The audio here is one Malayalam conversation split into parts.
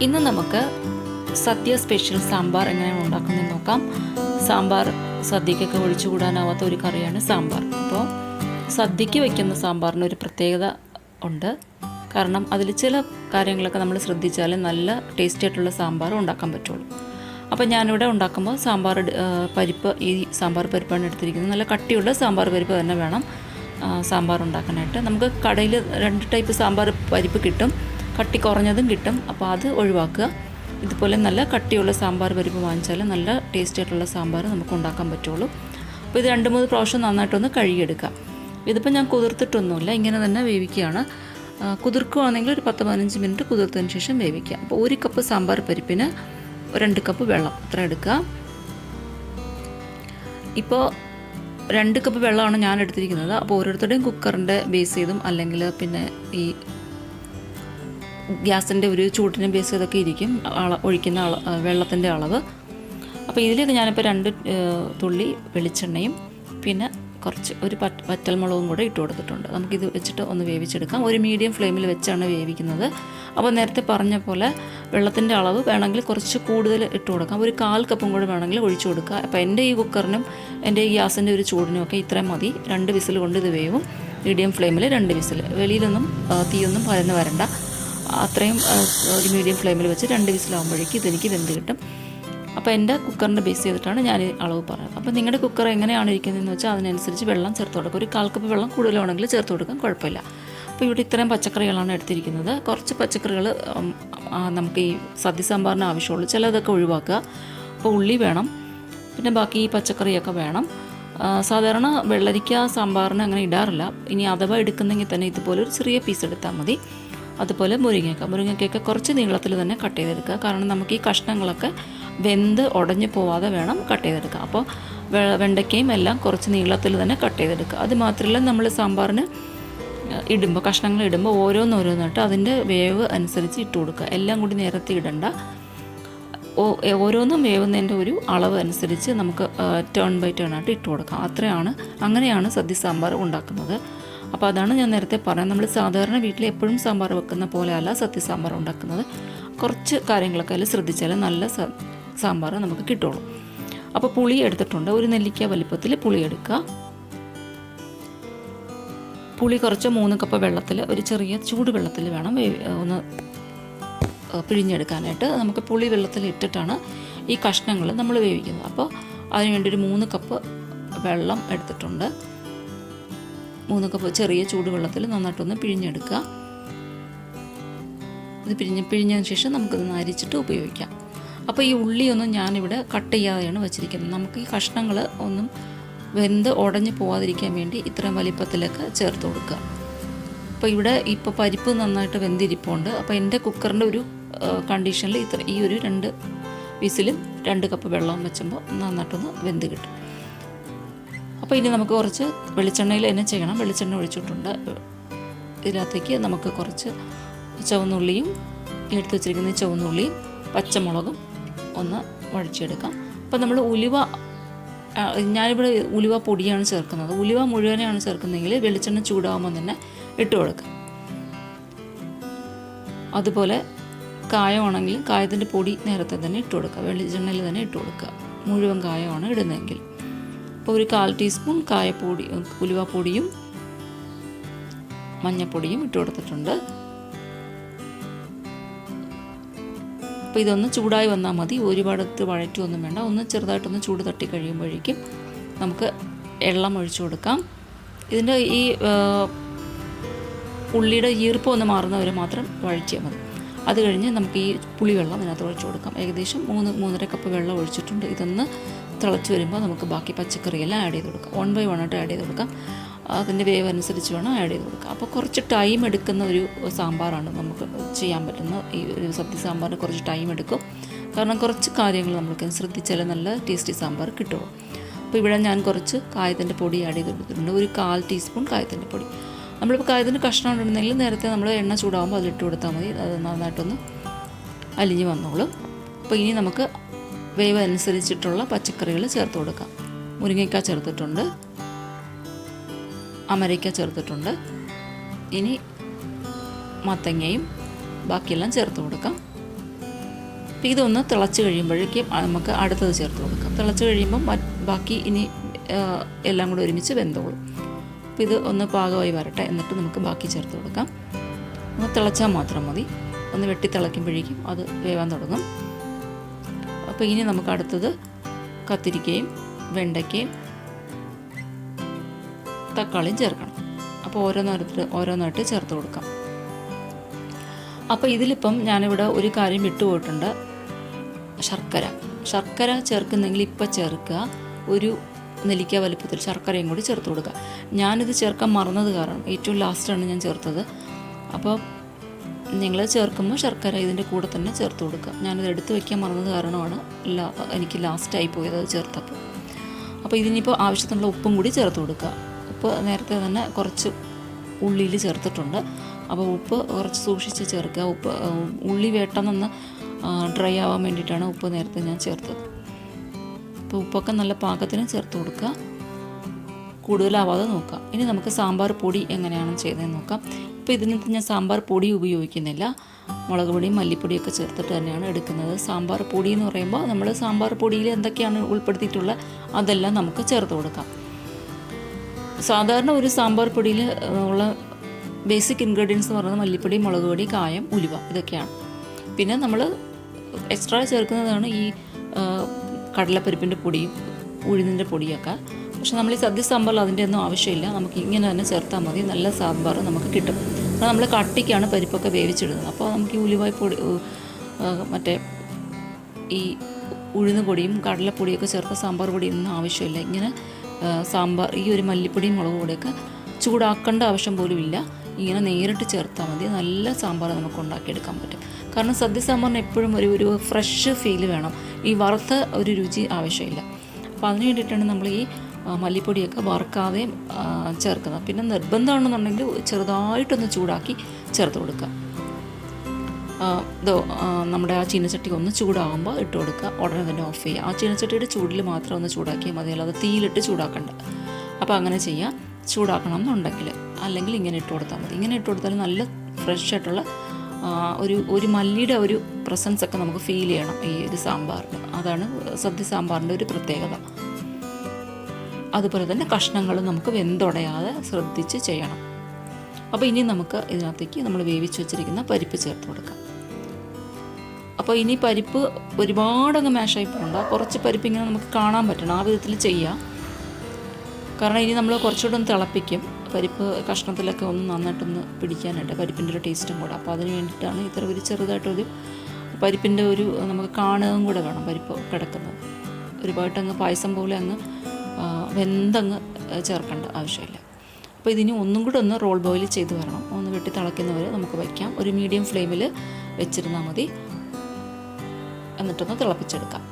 ഇന്ന് നമുക്ക് സദ്യ സ്പെഷ്യൽ സാമ്പാർ എങ്ങനെയാണ് ഉണ്ടാക്കുന്നതെന്ന് നോക്കാം. സാമ്പാർ സദ്യക്കൊക്കെ ഒഴിച്ചുകൂടാനാവാത്ത ഒരു കറിയാണ് സാമ്പാർ. അപ്പോൾ സദ്യക്ക് വയ്ക്കുന്ന സാമ്പാറിന് ഒരു പ്രത്യേകത ഉണ്ട്. കാരണം അതിൽ ചില കാര്യങ്ങളൊക്കെ നമ്മൾ ശ്രദ്ധിച്ചാൽ നല്ല ടേസ്റ്റി ആയിട്ടുള്ള സാമ്പാർ ഉണ്ടാക്കാൻ പറ്റുള്ളൂ. അപ്പോൾ ഞാനിവിടെ ഉണ്ടാക്കുമ്പോൾ പരിപ്പ്, ഈ സാമ്പാർ പരിപ്പാണ് എടുത്തിരിക്കുന്നത്. നല്ല കട്ടിയുള്ള സാമ്പാർ പരിപ്പ് തന്നെ വേണം സാമ്പാർ ഉണ്ടാക്കാനായിട്ട്. നമുക്ക് കടയിൽ 2 ടൈപ്പ് സാമ്പാർ പരിപ്പ് കിട്ടും, കട്ടി കുറഞ്ഞതും കിട്ടും. അപ്പോൾ അത് ഒഴിവാക്കുക. ഇതുപോലെ നല്ല കട്ടിയുള്ള സാമ്പാർ പരിപ്പ് വാങ്ങിച്ചാൽ നല്ല ടേസ്റ്റി ആയിട്ടുള്ള സാമ്പാർ നമുക്ക് ഉണ്ടാക്കാൻ പറ്റുള്ളൂ. അപ്പോൾ ഇത് 2-3 പ്രാവശ്യം നന്നായിട്ടൊന്ന് കഴുകിയെടുക്കാം. ഇതിപ്പോൾ ഞാൻ കുതിർത്തിട്ടൊന്നുമില്ല, ഇങ്ങനെ തന്നെ വേവിക്കുകയാണ്. കുതിർക്കുകയാണെങ്കിൽ ഒരു 10-15 മിനിറ്റ് കുതിർത്തതിന് ശേഷം വേവിക്കുക. അപ്പോൾ 1 കപ്പ് സാമ്പാർ പരിപ്പിന് 2 കപ്പ് വെള്ളം അത്ര എടുക്കുക. ഇപ്പോൾ 2 കപ്പ് വെള്ളമാണ് ഞാൻ എടുത്തിരിക്കുന്നത്. അപ്പോൾ ഓരോരുത്തരുടെയും കുക്കറിൻ്റെ ബേസ് ചെയ്തും അല്ലെങ്കിൽ പിന്നെ ഈ ഗ്യാസിൻ്റെ ഒരു ചൂടിനെ ബേസ് ചെയ്തൊക്കെ ഇരിക്കും ഒഴിക്കുന്ന വെള്ളത്തിൻ്റെ അളവ്. അപ്പോൾ ഇതിലേക്ക് ഞാനിപ്പോൾ 2 തുള്ളി വെളിച്ചെണ്ണയും പിന്നെ കുറച്ച് ഒരു വറ്റൽമുളകും കൂടെ ഇട്ട് കൊടുത്തിട്ടുണ്ട്. നമുക്കിത് വെച്ചിട്ട് ഒന്ന് വേവിച്ചെടുക്കാം. ഒരു മീഡിയം ഫ്ലെയിമിൽ വെച്ചാണ് വേവിക്കുന്നത്. അപ്പോൾ നേരത്തെ പറഞ്ഞ പോലെ വെള്ളത്തിൻ്റെ അളവ് വേണമെങ്കിൽ കുറച്ച് കൂടുതൽ ഇട്ട് കൊടുക്കാം. ഒരു 1/4 കപ്പും കൂടെ വേണമെങ്കിൽ ഒഴിച്ചു കൊടുക്കുക. അപ്പോൾ എൻ്റെ ഈ കുക്കറിനും എൻ്റെ ഈ ഗ്യാസിൻ്റെ ഒരു ചൂടിനും ഒക്കെ ഇത്രയും മതി. 2 വിസിൽ കൊണ്ട് ഇത് വേവും. മീഡിയം ഫ്ലെയിമിൽ 2 വിസിൽ. വെളിയിലൊന്നും തീയൊന്നും പരന്ന് വരണ്ട. അത്രയും ഒരു മീഡിയം ഫ്ലെയിമിൽ വെച്ച് 2 വിസിലാകുമ്പോഴേക്കും ഇതെനിക്ക് വെന്ത് കിട്ടും. അപ്പോൾ എൻ്റെ കുക്കറിൻ്റെ ബേസ് ചെയ്തിട്ടാണ് ഞാൻ അളവ് പറയുന്നത്. അപ്പോൾ നിങ്ങളുടെ കുക്കർ എങ്ങനെയാണ് ഇരിക്കുന്നതെന്ന് വെച്ചാൽ അതിനനുസരിച്ച് വെള്ളം ചേർത്ത് കൊടുക്കുക. ഒരു 1/4 കപ്പ് വെള്ളം കൂടുതലാണെങ്കിൽ ചേർത്ത് കൊടുക്കാൻ കുഴപ്പമില്ല. അപ്പോൾ ഇവിടെ ഇത്രയും പച്ചക്കറികളാണ് എടുത്തിരിക്കുന്നത്. കുറച്ച് പച്ചക്കറികൾ നമുക്ക് ഈ സദ്യ സാമ്പാറിന് ആവശ്യമുള്ളൂ, ചിലതൊക്കെ ഒഴിവാക്കുക. അപ്പോൾ ഉള്ളി വേണം, പിന്നെ ബാക്കി ഈ പച്ചക്കറിയൊക്കെ വേണം. സാധാരണ വെള്ളരിക്ക സാമ്പാറിന് അങ്ങനെ ഇടാറില്ല. ഇനി അഥവാ എടുക്കുന്നെങ്കിൽ തന്നെ ഇതുപോലെ ഒരു ചെറിയ പീസ് എടുത്താൽ മതി. അതുപോലെ മുരിങ്ങയ്ക്കൊക്കെ കുറച്ച് നീളത്തിൽ തന്നെ കട്ട് ചെയ്തെടുക്കുക. കാരണം നമുക്ക് ഈ കഷ്ണങ്ങളൊക്കെ വെന്ത് ഉടഞ്ഞു പോവാതെ വേണം കട്ട് ചെയ്തെടുക്കുക. അപ്പോൾ വെണ്ടയ്ക്കയും എല്ലാം കുറച്ച് നീളത്തിൽ തന്നെ കട്ട് ചെയ്തെടുക്കുക. അത് മാത്രമല്ല, നമ്മൾ സാമ്പാറിന് ഇടുമ്പോൾ കഷ്ണങ്ങൾ ഇടുമ്പോൾ ഓരോന്നോരോന്നിട്ട് അതിൻ്റെ വേവ് അനുസരിച്ച് ഇട്ട് കൊടുക്കുക. എല്ലാം കൂടി നേരത്തെ ഇടണ്ട. ഓരോന്നും വേവുന്നതിൻ്റെ ഒരു അളവ് അനുസരിച്ച് നമുക്ക് ടേൺ ബൈ ടേൺ ആയിട്ട് ഇട്ട് കൊടുക്കാം. അങ്ങനെയാണ് സദ്യ സാമ്പാർ ഉണ്ടാക്കുന്നത്. അപ്പോൾ അതാണ് ഞാൻ നേരത്തെ പറഞ്ഞത്. നമ്മൾ സാധാരണ വീട്ടിൽ എപ്പോഴും സാമ്പാർ വെക്കുന്ന പോലെയല്ല സദ്യ സാമ്പാർ ഉണ്ടാക്കുന്നത്. കുറച്ച് കാര്യങ്ങളൊക്കെ അതിൽ ശ്രദ്ധിച്ചാൽ നല്ല സാമ്പാർ നമുക്ക് കിട്ടുള്ളൂ. അപ്പോൾ പുളി എടുത്തിട്ടുണ്ട്. ഒരു നെല്ലിക്ക വലിപ്പത്തിൽ പുളി എടുക്കുക. പുളി കുറച്ച് 3 കപ്പ് വെള്ളത്തിൽ, ഒരു ചെറിയ ചൂട് വെള്ളത്തിൽ വേണം ഒന്ന് പിഴിഞ്ഞെടുക്കാനായിട്ട്. നമുക്ക് പുളി വെള്ളത്തിൽ ഇട്ടിട്ടാണ് ഈ കഷ്ണങ്ങൾ നമ്മൾ വേവിക്കുന്നത്. അപ്പോൾ അതിനുവേണ്ടി ഒരു 3 കപ്പ് വെള്ളം എടുത്തിട്ടുണ്ട്. 3 കപ്പ് ചെറിയ ചൂടുവെള്ളത്തിൽ നന്നായിട്ടൊന്ന് പിഴിഞ്ഞെടുക്കുക. ഇത് പിഴിഞ്ഞതിന് ശേഷം നമുക്കിത് അരിച്ചിട്ട് ഉപയോഗിക്കാം. അപ്പോൾ ഈ ഉള്ളിയൊന്നും ഞാനിവിടെ കട്ട് ചെയ്യാതെയാണ് വെച്ചിരിക്കുന്നത്. നമുക്ക് ഈ കഷ്ണങ്ങൾ ഒന്നും വെന്ത് ഉടഞ്ഞു പോകാതിരിക്കാൻ വേണ്ടി ഇത്രയും വലിപ്പത്തിലൊക്കെ ചേർത്ത് കൊടുക്കുക. അപ്പോൾ ഇവിടെ ഇപ്പോൾ പരിപ്പ് നന്നായിട്ട് വെന്തിരിപ്പുണ്ട്. അപ്പോൾ എൻ്റെ കുക്കറിൻ്റെ ഒരു കണ്ടീഷനിൽ ഈ ഒരു 2 വിസിലും 2 കപ്പ് വെള്ളം വെച്ചുമ്പോൾ നന്നായിട്ടൊന്ന് വെന്ത് കിട്ടും. അപ്പോൾ ഇനി നമുക്ക് കുറച്ച് വെളിച്ചെണ്ണയിൽ തന്നെ ചെയ്യണം. വെളിച്ചെണ്ണ ഒഴിച്ചിട്ടുണ്ട്. ഇതിനകത്തേക്ക് നമുക്ക് കുറച്ച് ചുവന്നുള്ളിയും എടുത്ത് വെച്ചിരിക്കുന്ന ചുവന്നുള്ളിയും പച്ചമുളകും ഒന്ന് വഴിച്ചെടുക്കാം. അപ്പോൾ നമ്മൾ ഞാനിവിടെ ഉലുവ പൊടിയാണ് ചേർക്കുന്നത്. ഉലുവ മുഴുവനെയാണ് ചേർക്കുന്നതെങ്കിൽ വെളിച്ചെണ്ണ ചൂടാകുമ്പോൾ തന്നെ ഇട്ട് കൊടുക്കാം. അതുപോലെ കായമാണെങ്കിലും കായത്തിൻ്റെ പൊടി നേരത്തെ തന്നെ ഇട്ട് കൊടുക്കുക. വെളിച്ചെണ്ണയിൽ തന്നെ ഇട്ട് കൊടുക്കുക. മുഴുവൻ കായമാണ് ഇടുന്നതെങ്കിൽ. അപ്പോൾ ഒരു 1/4 ടീസ്പൂൺ കായപ്പൊടി, ഉലുവപ്പൊടിയും മഞ്ഞൾപ്പൊടിയും ഇട്ട് കൊടുത്തിട്ടുണ്ട്. അപ്പോൾ ഇതൊന്ന് ചൂടായി വന്നാൽ മതി. ഒരുപാടത്ത് വഴറ്റുമൊന്നും വേണ്ട. ഒന്ന് ചെറുതായിട്ടൊന്ന് ചൂട് തട്ടി കഴിയുമ്പോഴേക്കും നമുക്ക് വെള്ളം ഒഴിച്ചു കൊടുക്കാം. ഇതിൻ്റെ ഈ ഉള്ളിയുടെ ഈർപ്പം ഒന്ന് മാറുന്നവരെ മാത്രം വഴറ്റിയാൽ മതി. അത് കഴിഞ്ഞ് നമുക്ക് ഈ പുളിവെള്ളം ഇതിനകത്ത് ഒഴിച്ചു കൊടുക്കാം. ഏകദേശം 3-3.5 കപ്പ് വെള്ളം ഒഴിച്ചിട്ടുണ്ട്. ഇതൊന്ന് തിളച്ച് വരുമ്പോൾ നമുക്ക് ബാക്കി പച്ചക്കറിയെല്ലാം ആഡ് ചെയ്ത് കൊടുക്കാം. 1 by 1 ആയിട്ട് ആഡ് ചെയ്ത് കൊടുക്കാം. അതിൻ്റെ വേവ് അനുസരിച്ച് വേണം ആഡ് ചെയ്ത് കൊടുക്കാം. അപ്പോൾ കുറച്ച് ടൈം എടുക്കുന്ന ഒരു സാമ്പാറാണ് നമുക്ക് ചെയ്യാൻ പറ്റുന്ന ഈ ഒരു സദ്യ സാമ്പാറിന് കുറച്ച് ടൈം എടുക്കും. കാരണം കുറച്ച് കാര്യങ്ങൾ നമുക്ക് ശ്രദ്ധിച്ചാൽ നല്ല ടേസ്റ്റി സാമ്പാർ കിട്ടുള്ളൂ. അപ്പോൾ ഇവിടെ ഞാൻ കുറച്ച് കായത്തിൻ്റെ പൊടി ആഡ് ചെയ്ത് കൊടുത്തിട്ടുണ്ട്. ഒരു 1/4 ടീസ്പൂൺ കായത്തിൻ്റെ പൊടി. നമ്മളിപ്പോൾ കായത്തിൻ്റെ കഷ്ണം ഇടുന്നെങ്കിൽ നേരത്തെ നമ്മൾ എണ്ണ ചൂടാകുമ്പോൾ അതിലിട്ട് കൊടുത്താൽ മതി. അത് നന്നായിട്ടൊന്ന് അലിഞ്ഞ് വന്നോളും. അപ്പോൾ ഇനി നമുക്ക് വേവ് അനുസരിച്ചിട്ടുള്ള പച്ചക്കറികൾ ചേർത്ത് കൊടുക്കാം. മുരിങ്ങയ്ക്ക ചേർത്തിട്ടുണ്ട്, അമരയ്ക്ക ചേർത്തിട്ടുണ്ട്. ഇനി മത്തങ്ങയും ബാക്കിയെല്ലാം ചേർത്ത് കൊടുക്കാം. അപ്പോൾ ഇതൊന്ന് തിളച്ച് കഴിയുമ്പോഴേക്കും നമുക്ക് അടുത്തത് ചേർത്ത് കൊടുക്കാം. തിളച്ച് കഴിയുമ്പം ബാക്കി ഇനി എല്ലാം കൂടെ ഒരുമിച്ച് വെന്തോളും. അപ്പോൾ ഇത് ഒന്ന് പാകമായി വരട്ടെ, എന്നിട്ട് നമുക്ക് ബാക്കി ചേർത്ത് കൊടുക്കാം. ഒന്ന് തിളച്ചാൽ മാത്രം മതി. ഒന്ന് വെട്ടി തിളയ്ക്കുമ്പോഴേക്കും അത് വേവാൻ തുടങ്ങും. അപ്പോൾ ഇനി നമുക്ക് അടുത്തത് കത്തിരിക്കയും വെണ്ടയ്ക്കയും തക്കാളിയും ചേർക്കണം. അപ്പോൾ ഓരോന്നായിട്ട് ചേർത്ത് കൊടുക്കാം. അപ്പോൾ ഇതിലിപ്പം ഞാനിവിടെ ഒരു കാര്യം വിട്ടുപോയിട്ടുണ്ട്. ശർക്കര ചേർക്കുന്നെങ്കിൽ ഇപ്പം ചേർക്കുക. ഒരു നെല്ലിക്ക വലുപ്പത്തിൽ ശർക്കരയും കൂടി ചേർത്ത് കൊടുക്കുക. ഞാനിത് ചേർക്കാൻ മറന്നത് കാരണം ഏറ്റവും ലാസ്റ്റാണ് ഞാൻ ചേർത്തത്. അപ്പോൾ നിങ്ങൾ ചേർക്കുമ്പോൾ ശർക്കര ഇതിൻ്റെ കൂടെ തന്നെ ചേർത്ത് കൊടുക്കുക. ഞാനിത് എടുത്ത് വയ്ക്കാൻ മറന്നത് കാരണമാണ് എനിക്ക് ലാസ്റ്റായി പോയത് അത് ചേർത്തപ്പോൾ. അപ്പോൾ ഇതിനിപ്പോൾ ആവശ്യത്തിനുള്ള ഉപ്പും കൂടി ചേർത്ത് കൊടുക്കുക. ഉപ്പ് നേരത്തെ തന്നെ കുറച്ച് ഉള്ളിയിൽ ചേർത്തിട്ടുണ്ട്. അപ്പോൾ ഉപ്പ് കുറച്ച് സൂക്ഷിച്ച് ചേർക്കുക. ഉള്ളി വേട്ടമെന്ന് ഡ്രൈ ആവാൻ വേണ്ടിയിട്ടാണ് ഉപ്പ് നേരത്തെ ഞാൻ ചേർത്തത്. അപ്പോൾ ഉപ്പൊക്കെ നല്ല പാകത്തിന് ചേർത്ത് കൊടുക്കുക. കൂടുതലാവാതെ നോക്കുക. ഇനി നമുക്ക് സാമ്പാർ പൊടി എങ്ങനെയാണ് ചെയ്തതെന്ന് നോക്കാം. ഇപ്പോൾ ഇതിനകത്ത് ഞാൻ സാമ്പാർ പൊടി ഉപയോഗിക്കുന്നില്ല. മുളക് പൊടിയും മല്ലിപ്പൊടിയൊക്കെ ചേർത്തിട്ട് തന്നെയാണ് എടുക്കുന്നത്. സാമ്പാർ പൊടി എന്ന് പറയുമ്പോൾ നമ്മൾ സാമ്പാർ പൊടിയിൽ എന്തൊക്കെയാണ് ഉൾപ്പെടുത്തിയിട്ടുള്ളത് അതെല്ലാം നമുക്ക് ചേർത്ത് കൊടുക്കാം. സാധാരണ ഒരു സാമ്പാർ പൊടിയിൽ ഉള്ള ബേസിക് ഇൻഗ്രീഡിയൻസ് എന്ന് പറയുന്നത് മല്ലിപ്പൊടി, മുളക് പൊടി, കായം, ഉലുവ ഇതൊക്കെയാണ്. പിന്നെ നമ്മൾ എക്സ്ട്രാ ചേർക്കുന്നതാണ് ഈ കടലപ്പരിപ്പിൻ്റെ പൊടിയും ഉഴുന്നിൻ്റെ പൊടിയൊക്കെ. പക്ഷെ നമ്മൾ ഈ സദ്യ സാമ്പാറിൽ അതിൻ്റെ ഒന്നും ആവശ്യമില്ല. നമുക്ക് ഇങ്ങനെ തന്നെ ചേർത്താൽ മതി. നല്ല സാമ്പാർ നമുക്ക് കിട്ടും. അപ്പോൾ നമ്മൾ കട്ടിക്കാണ് പരിപ്പൊക്കെ വേവിച്ചിടുന്നത്. അപ്പോൾ നമുക്ക് ഈ ഉലുവായി പൊടി മറ്റേ ഈ ഉഴുന്ന് പൊടിയും കടലപ്പൊടിയൊക്കെ ചേർത്ത സാമ്പാർ പൊടിയൊന്നും ആവശ്യമില്ല. ഇങ്ങനെ സാമ്പാർ ഈ ഒരു മല്ലിപ്പൊടിയും മുളക് പൊടിയൊക്കെ ചൂടാക്കേണ്ട ആവശ്യം പോലും ഇല്ല. ഇങ്ങനെ നേരിട്ട് ചേർത്താൽ മതി. നല്ല സാമ്പാർ നമുക്ക് ഉണ്ടാക്കിയെടുക്കാൻ പറ്റും. കാരണം സദ്യ സാമ്പാറിന് എപ്പോഴും ഒരു ഫ്രഷ് ഫീൽ വേണം. ഈ വറുത്ത ഒരു രുചി ആവശ്യമില്ല. അപ്പോൾ അതിന് വേണ്ടിയിട്ടാണ് നമ്മൾ ഈ മല്ലിപ്പൊടിയൊക്കെ വറുക്കാതെ ചേർക്കുന്നത്. പിന്നെ നിർബന്ധമാണെന്നുണ്ടെങ്കിൽ ചെറുതായിട്ടൊന്ന് ചൂടാക്കി ചേർത്ത് കൊടുക്കുക. നമ്മുടെ ആ ചീനച്ചട്ടി ഒന്ന് ചൂടാകുമ്പോൾ ഇട്ട് കൊടുക്കുക. ഉടനെ തന്നെ ഓഫ് ചെയ്യുക. ആ ചീനച്ചട്ടിയുടെ ചൂടിൽ മാത്രം ഒന്ന് ചൂടാക്കിയാൽ മതി, അല്ലാതെ തീയിലിട്ട് ചൂടാക്കണ്ട. അപ്പോൾ അങ്ങനെ ചെയ്യാം. ചൂടാക്കണം എന്നുണ്ടെങ്കിൽ, അല്ലെങ്കിൽ ഇങ്ങനെ ഇട്ട് കൊടുത്താൽ മതി. ഇങ്ങനെ ഇട്ട് കൊടുത്താൽ നല്ല ഫ്രഷ് ആയിട്ടുള്ള ഒരു മല്ലിയുടെ ഒരു പ്രസൻസ് ഒക്കെ നമുക്ക് ഫീൽ ചെയ്യണം ഈ ഒരു സാമ്പാറിന്. അതാണ് സദ്യ സാമ്പാറിൻ്റെ ഒരു പ്രത്യേകത. അതുപോലെ തന്നെ കഷ്ണങ്ങൾ നമുക്ക് വെന്തുടയാതെ ശ്രദ്ധിച്ച് ചെയ്യണം. അപ്പോൾ ഇനി നമുക്ക് ഇതിനകത്തേക്ക് നമ്മൾ വേവിച്ച് വെച്ചിരിക്കുന്ന പരിപ്പ് ചേർത്ത് കൊടുക്കാം. അപ്പോൾ ഇനി പരിപ്പ് ഒരുപാടങ്ങ് മാഷായി പോകണ്ട. കുറച്ച് പരിപ്പ് ഇങ്ങനെ നമുക്ക് കാണാൻ പറ്റണം. ആ വിധത്തിൽ ചെയ്യാം. കാരണം ഇനി നമ്മൾ കുറച്ചുകൂടെ ഒന്ന് തിളപ്പിക്കും. പരിപ്പ് കഷ്ണത്തിലൊക്കെ ഒന്ന് നന്നായിട്ടൊന്ന് പിടിക്കാനായിട്ട് പരിപ്പിൻ്റെ ഒരു ടേസ്റ്റും കൂടെ. അപ്പോൾ അതിന് വേണ്ടിയിട്ടാണ് ഇത്ര ഒരു ചെറുതായിട്ടൊരു പരിപ്പിൻ്റെ ഒരു നമുക്ക് കാണുകയും കൂടെ വേണം പരിപ്പ് കിടക്കുന്നത്. ഒരുപാടങ്ങ് പായസം പോലെ അങ്ങ് വെന്തങ്ങ് ചേർക്കേണ്ട ആവശ്യമില്ല. അപ്പോൾ ഇതിന് ഒന്നും കൂടെ ഒന്ന് റോൾ ബോയിൽ ചെയ്ത് വരണം. ഒന്ന് വെട്ടി തിളയ്ക്കുന്നവരെ നമുക്ക് വയ്ക്കാം. ഒരു മീഡിയം ഫ്ലെയിമിൽ വെച്ചിരുന്നാൽ മതി. എന്നിട്ടൊന്ന് തിളപ്പിച്ചെടുക്കാം.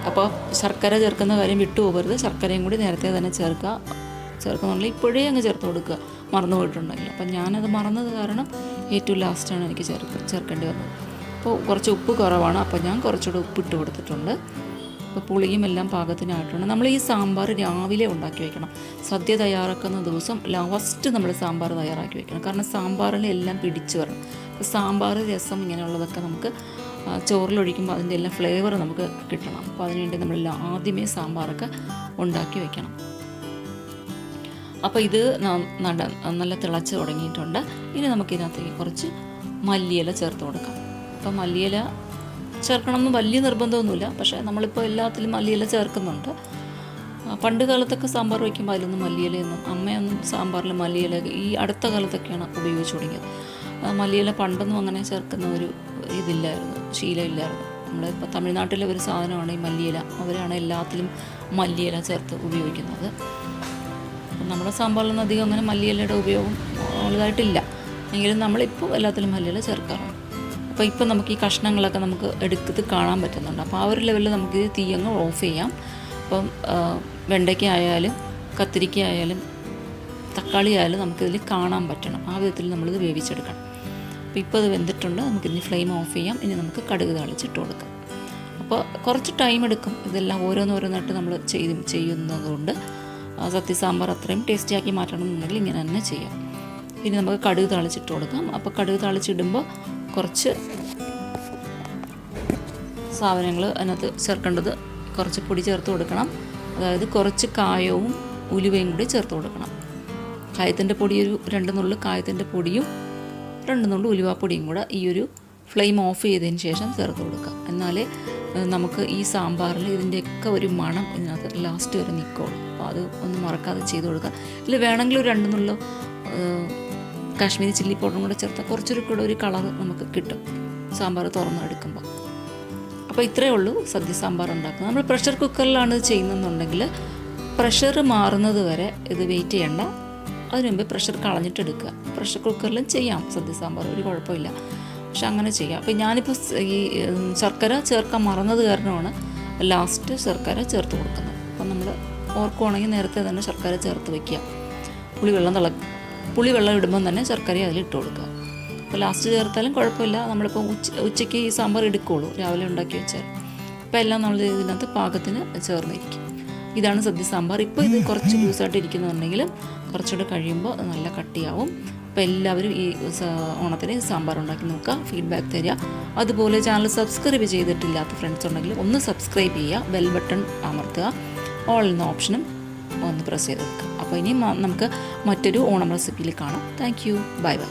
അപ്പോൾ ശർക്കര ചേർക്കുന്ന കാര്യം വിട്ടു പോകരുത്. ശർക്കരയും കൂടി നേരത്തെ തന്നെ ചേർക്കുന്നുണ്ടെങ്കിൽ ഇപ്പോഴേ അങ്ങ് ചേർത്ത് കൊടുക്കുക, മറന്നു പോയിട്ടുണ്ടെങ്കിൽ. അപ്പം ഞാനത് മറന്നത് കാരണം ഏറ്റവും ലാസ്റ്റാണ് എനിക്ക് ചേർക്കേണ്ടി വന്നത്. അപ്പോൾ കുറച്ച് ഉപ്പ് കുറവാണ്. അപ്പോൾ ഞാൻ കുറച്ചുകൂടെ ഉപ്പിട്ട് കൊടുത്തിട്ടുണ്ട്. അപ്പോൾ പുളിയും എല്ലാം പാകത്തിനായിട്ടുണ്ട്. നമ്മൾ ഈ സാമ്പാർ രാവിലെ ഉണ്ടാക്കി വയ്ക്കണം. സദ്യ തയ്യാറാക്കുന്ന ദിവസം ലാസ്റ്റ് നമ്മൾ സാമ്പാർ തയ്യാറാക്കി വയ്ക്കണം. കാരണം സാമ്പാറിൽ എല്ലാം പിടിച്ചു വരണം. അപ്പോൾ സാമ്പാർ, രസം ഇങ്ങനെയുള്ളതൊക്കെ നമുക്ക് ചോറിലൊഴിക്കുമ്പോൾ അതിൻ്റെ എല്ലാം ഫ്ലേവർ നമുക്ക് കിട്ടണം. അപ്പോൾ അതിനുവേണ്ടി നമ്മൾ ആദ്യമേ സാമ്പാറൊക്കെ ഉണ്ടാക്കി വയ്ക്കണം. അപ്പോൾ ഇത് നല്ല തിളച്ച് തുടങ്ങിയിട്ടുണ്ട്. ഇനി നമുക്കിതിനകത്തേക്ക് കുറച്ച് മല്ലിയില ചേർത്ത് കൊടുക്കാം. അപ്പോൾ മല്ലിയില ചേർക്കണമെന്ന് വലിയ നിർബന്ധമൊന്നുമില്ല. പക്ഷേ നമ്മളിപ്പോൾ എല്ലാത്തിലും മല്ലിയില ചേർക്കുന്നുണ്ട്. പണ്ട് കാലത്തൊക്കെ സാമ്പാർ വയ്ക്കുമ്പോൾ അതിലൊന്നും മല്ലിയിലയൊന്നും, അമ്മയൊന്നും സാമ്പാറിൽ മല്ലിയില ഈ അടുത്ത കാലത്തൊക്കെയാണ് ഉപയോഗിച്ച് തുടങ്ങിയത്. മല്ലിയില പണ്ടൊന്നും അങ്ങനെ ചേർക്കുന്ന ഒരു ഇതില്ലായിരുന്നു, ശീലമില്ലായിരുന്നു. നമ്മളിപ്പോൾ തമിഴ്നാട്ടിലെ ഒരു സാധനമാണ് ഈ മല്ലിയില. അവരാണ് എല്ലാത്തിലും മല്ലിയില ചേർത്ത് ഉപയോഗിക്കുന്നത്. നമ്മുടെ സാമ്പാറിലൊന്നും അധികം അങ്ങനെ മല്ലിയിലയുടെ ഉപയോഗം ഉള്ളതായിട്ടില്ല. എങ്കിലും നമ്മളിപ്പോൾ എല്ലാത്തിലും മല്ലിയില ചേർക്കാറുണ്ട്. അപ്പോൾ ഇപ്പോൾ നമുക്ക് ഈ കഷ്ണങ്ങളൊക്കെ നമുക്ക് എടുത്ത് കാണാൻ പറ്റുന്നുണ്ട്. അപ്പോൾ ആ ഒരു ലെവലിൽ നമുക്ക് തീ അങ്ങ് ഓഫ് ചെയ്യാം. അപ്പം വെണ്ടയ്ക്ക ആയാലും കത്തിരിക്ക ആയാലും തക്കാളി ആയാലും നമുക്കിതിൽ കാണാൻ പറ്റണം. ആ വിധത്തിൽ നമ്മളിത് വേവിച്ചെടുക്കണം. അപ്പോൾ ഇപ്പോൾ ഇത് വെന്തിട്ടുണ്ട്. നമുക്കിനി ഫ്ലെയിം ഓഫ് ചെയ്യാം. ഇനി നമുക്ക് കടുക് താളിച്ചിട്ട് കൊടുക്കാം. അപ്പോൾ കുറച്ച് ടൈം എടുക്കും. ഇതെല്ലാം ഓരോന്നോരോന്നായിട്ട് നമ്മൾ ചെയ്യുന്നതുകൊണ്ട് സദ്യ സാമ്പാർ അത്രയും ടേസ്റ്റിയാക്കി മാറ്റണം എന്നുണ്ടെങ്കിൽ ഇങ്ങനെ തന്നെ ചെയ്യാം. ഇനി നമുക്ക് കടുക് താളിച്ചിട്ട് കൊടുക്കാം. അപ്പോൾ കടുക് താളിച്ചിടുമ്പോൾ കുറച്ച് സാധനങ്ങൾ അതിനകത്ത് ചേർക്കേണ്ടത്, കുറച്ച് പൊടി ചേർത്ത് കൊടുക്കണം. അതായത് കുറച്ച് കായവും ഉലുവയും കൂടി ചേർത്ത് കൊടുക്കണം. കായത്തിൻ്റെ പൊടി ഒരു 2 നുള്ളു കായത്തിൻ്റെ പൊടിയും 2 നുള്ളു ഉലുവാപ്പൊടിയും കൂടെ ഈ ഒരു ഫ്ലെയിം ഓഫ് ചെയ്തതിന് ശേഷം ചേർത്ത് കൊടുക്കുക. എന്നാലേ നമുക്ക് ഈ സാമ്പാറിൽ ഇതിൻ്റെയൊക്കെ ഒരു മണം ഇതിനകത്ത് ലാസ്റ്റ് വരെ നിൽക്കുള്ളൂ. അപ്പോൾ അത് ഒന്നും മറക്കാതെ ചെയ്ത് കൊടുക്കുക. ഇതിൽ വേണമെങ്കിൽ ഒരു 2 നുള്ളു കാശ്മീരി ചില്ലി പൗഡറും കൂടെ ചേർത്താൽ കുറച്ചൊരു കൂടെ ഒരു കളർ നമുക്ക് കിട്ടും സാമ്പാർ തുറന്നെടുക്കുമ്പോൾ. അപ്പോൾ ഇത്രയേ ഉള്ളൂ സദ്യ സാമ്പാർ ഉണ്ടാക്കുന്നത്. നമ്മൾ പ്രഷർ കുക്കറിലാണ് ഇത് ചെയ്യുന്നതെന്നുണ്ടെങ്കിൽ പ്രഷർ മാറുന്നത് വരെ ഇത് വെയിറ്റ് ചെയ്യണ്ട. അതിന് മുമ്പ് പ്രഷർ കളഞ്ഞിട്ടെടുക്കുക. പ്രഷർ കുക്കറിലും ചെയ്യാം സദ്യ സാമ്പാർ, ഒരു കുഴപ്പമില്ല. പക്ഷെ അങ്ങനെ ചെയ്യാം. അപ്പോൾ ഞാനിപ്പോൾ ഈ ശർക്കര ചേർക്കാൻ മറന്നത് കാരണമാണ് ലാസ്റ്റ് ശർക്കര ചേർത്ത് കൊടുക്കുന്നത്. അപ്പം നമ്മൾ ഓർക്കുവാണെങ്കിൽ നേരത്തെ തന്നെ ശർക്കര ചേർത്ത് വയ്ക്കുക. പുളിവെള്ളം ഇടുമ്പം തന്നെ ശർക്കര അതിലിട്ട് കൊടുക്കുക. അപ്പോൾ ലാസ്റ്റ് ചേർത്താലും കുഴപ്പമില്ല. നമ്മളിപ്പോൾ ഉച്ചയ്ക്ക് ഈ സാമ്പാർ എടുക്കുകയുള്ളൂ, രാവിലെ ഉണ്ടാക്കി വെച്ചാൽ. അപ്പോൾ എല്ലാം നമ്മൾ ഇതിനകത്ത് പാകത്തിന് ചേർന്നിരിക്കും. ഇതാണ് സദ്യ സാമ്പാർ. ഇപ്പോൾ ഇത് കുറച്ച് ലൂസായിട്ട് ഇരിക്കുന്നുണ്ടെങ്കിലും കുറച്ചുകൂടെ കഴിയുമ്പോൾ നല്ല കട്ടിയാവും. അപ്പോൾ എല്ലാവരും ഈ ഓണത്തിന് സാമ്പാർ ഉണ്ടാക്കി നോക്കുക, ഫീഡ്ബാക്ക് തരിക. അതുപോലെ ചാനൽ സബ്സ്ക്രൈബ് ചെയ്തിട്ടില്ലാത്ത ഫ്രണ്ട്സ് ഉണ്ടെങ്കിൽ ഒന്ന് സബ്സ്ക്രൈബ് ചെയ്യുക, ബെൽ ബട്ടൺ അമർത്തുക, ഓൾ എന്ന ഓപ്ഷനും ഒന്ന് പ്രസ് ചെയ്ത് വെക്കുക. അപ്പോൾ ഇനി നമുക്ക് മറ്റൊരു ഓണം റെസിപ്പിയിൽ കാണാം. Thank you, bye bye.